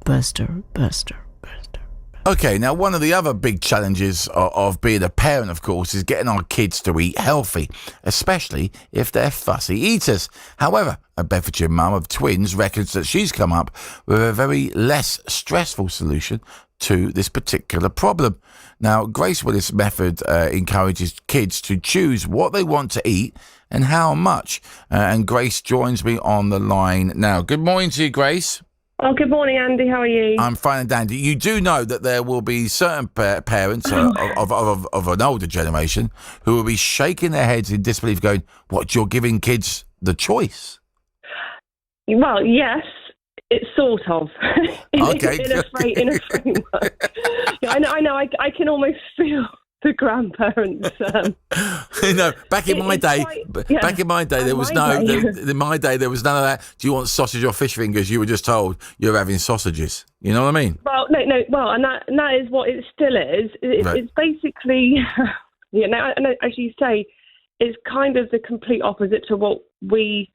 burster. Okay, now one of the other big challenges of being a parent, of course, is getting our kids to eat healthy, especially if they're fussy eaters. However, a Bedfordshire mum of twins reckons that she's come up with a very less stressful solution to this particular problem. Now, Grace Willis' method encourages kids to choose what they want to eat and how much. And Grace joins me on the line now. Good morning to you, Grace. Oh, good morning, Andy. How are you? I'm fine and dandy. You do know that there will be certain parents of an older generation who will be shaking their heads in disbelief going, what, you're giving kids the choice? Well, yes, it's sort of. in a framework. Yeah, I know. I can almost feel the grandparents. Back in my day, there was there was none of that. Do you want sausage or fish fingers? You were just told you're having sausages. You know what I mean? Well, no. Well, and that is what it still is. It's basically, as you say, it's kind of the complete opposite to what we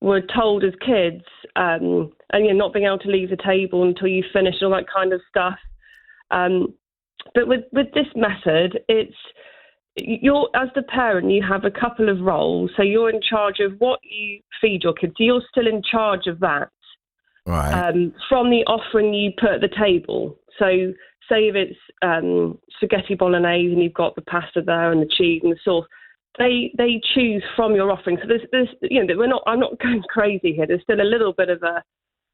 were told as kids, and not being able to leave the table until you finish all that kind of stuff. But with this method, you're, as the parent, you have a couple of roles. So you're in charge of what you feed your kids. So you're still in charge of that. Right. From the offering you put at the table. So say if it's spaghetti bolognese and you've got the pasta there and the cheese and the sauce, they choose from your offering. So there's I'm not going crazy here. There's still a little bit of a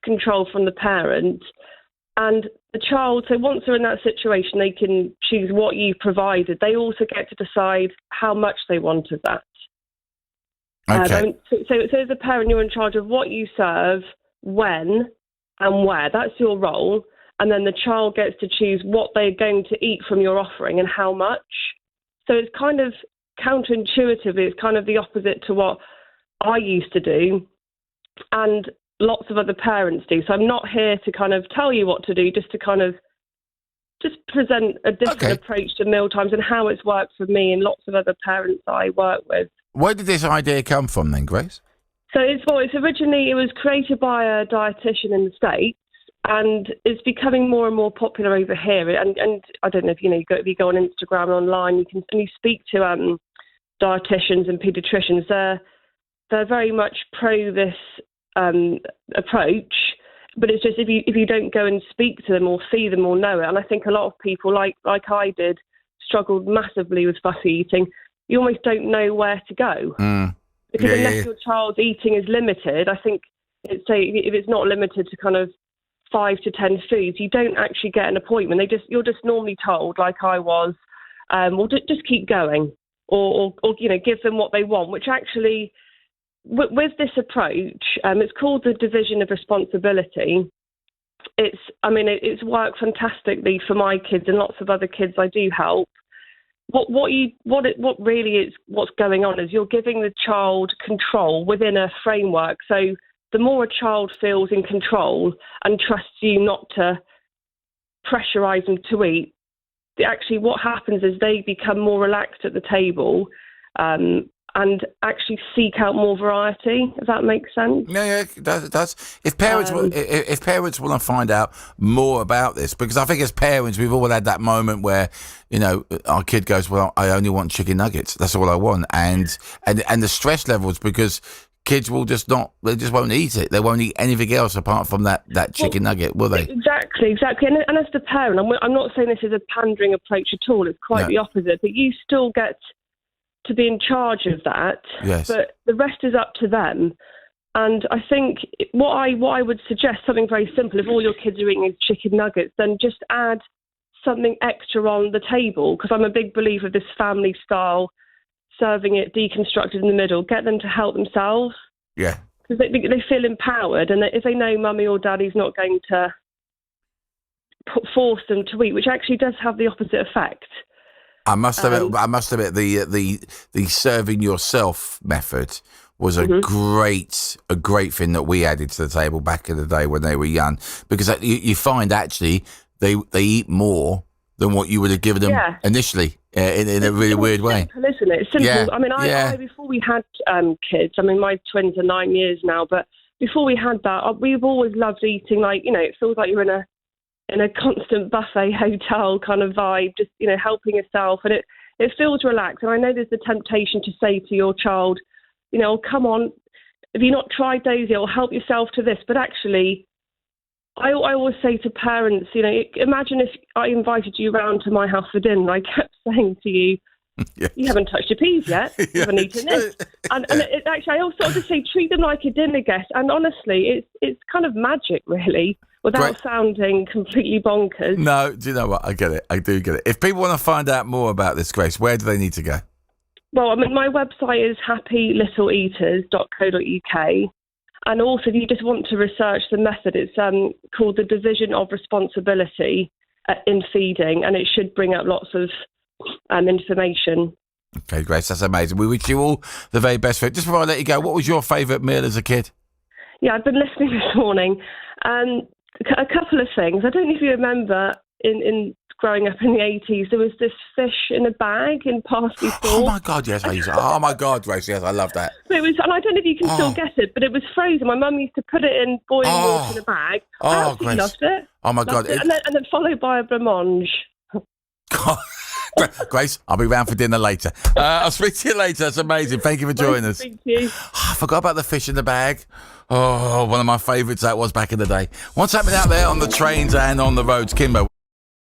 control from the parent. And the child, so once they're in that situation, they can choose what you've provided. They also get to decide how much they want of that. Okay. So as a parent, you're in charge of what you serve, when, and where. That's your role. And then the child gets to choose what they're going to eat from your offering and how much. So it's kind of counterintuitive. It's kind of the opposite to what I used to do. And lots of other parents do. So I'm not here to kind of tell you what to do, just to kind of present a different approach to mealtimes and how it's worked for me and lots of other parents I work with. Where did this idea come from then, Grace? So it was created by a dietitian in the States, and it's becoming more and more popular over here. And I don't know if if you go on Instagram and online, you speak to dietitians and paediatricians. They're very much pro this approach, but it's just if you don't go and speak to them or see them or know it, and I think a lot of people like I did struggled massively with fussy eating. You almost don't know where to go because unless your child's eating is limited, I think if it's not limited to kind of 5 to 10 foods, you don't actually get an appointment. You're just normally told, like I was, well, just keep going or give them what they want, which actually. With this approach, it's called the division of responsibility. It's worked fantastically for my kids and lots of other kids I do help. What really is what's going on is you're giving the child control within a framework. So the more a child feels in control and trusts you not to pressurize them to eat, actually what happens is they become more relaxed at the table. And actually seek out more variety, if that makes sense. Yeah, that's. If parents want to find out more about this, because I think as parents we've all had that moment where our kid goes, well, I only want chicken nuggets. That's all I want, and the stress levels because kids will just won't eat it. They won't eat anything else apart from that chicken nugget, will they? Exactly. And as the parent, I'm not saying this is a pandering approach at all. It's quite the opposite. But you still get to be in charge of that, yes. But the rest is up to them. And I think what I would suggest, something very simple, if all your kids are eating is chicken nuggets, then just add something extra on the table, because I'm a big believer of this family style, serving it deconstructed in the middle, get them to help themselves. Yeah. Because they feel empowered, and if they know mummy or daddy's not going to force them to eat, which actually does have the opposite effect. I must admit, the serving yourself method was a great thing that we added to the table back in the day when they were young, because you find actually they eat more than what you would have given them initially in a really weird way. Simple, isn't it? It's simple. Yeah. I mean, I before we had kids, I mean, my twins are 9 years now, but before we had that, we've always loved eating. Like, it feels like you're in a constant buffet hotel kind of vibe, just, helping yourself. And it feels relaxed. And I know there's the temptation to say to your child, come on, have you not tried those? Or help yourself to this. But actually, I always say to parents, imagine if I invited you round to my house for dinner and I kept saying to you, yes. You haven't touched your peas yet. You haven't eaten this. And actually, I also just say treat them like a dinner guest. And honestly, it's kind of magic, really, without sounding completely bonkers. No, do you know what? I get it. I do get it. If people want to find out more about this, Grace, where do they need to go? Well, my website is happylittleeaters.co.uk. And also, if you just want to research the method, it's called the Division of Responsibility in Feeding, and it should bring up lots of information. Okay, Grace, that's amazing. We wish you all the very best for it. Just before I let you go, what was your favourite meal as a kid? Yeah, I've been listening this morning. A couple of things. I don't know if you remember in growing up in the 80s, there was this fish in a bag in parsley sauce. Oh my God, yes, I used to. Oh my God, Grace, yes, I love that. It was, and I don't know if you can still get it, but it was frozen. My mum used to put it in boiling water in a bag. I absolutely loved it. Oh my God. And then followed by a blancmange. God. Grace, I'll be round for dinner later. I'll speak to you later. That's amazing. Thank you for joining us. Thank you. I forgot about the fish in the bag. Oh, one of my favourites that was back in the day. What's happening out there on the trains and on the roads, Kimbo?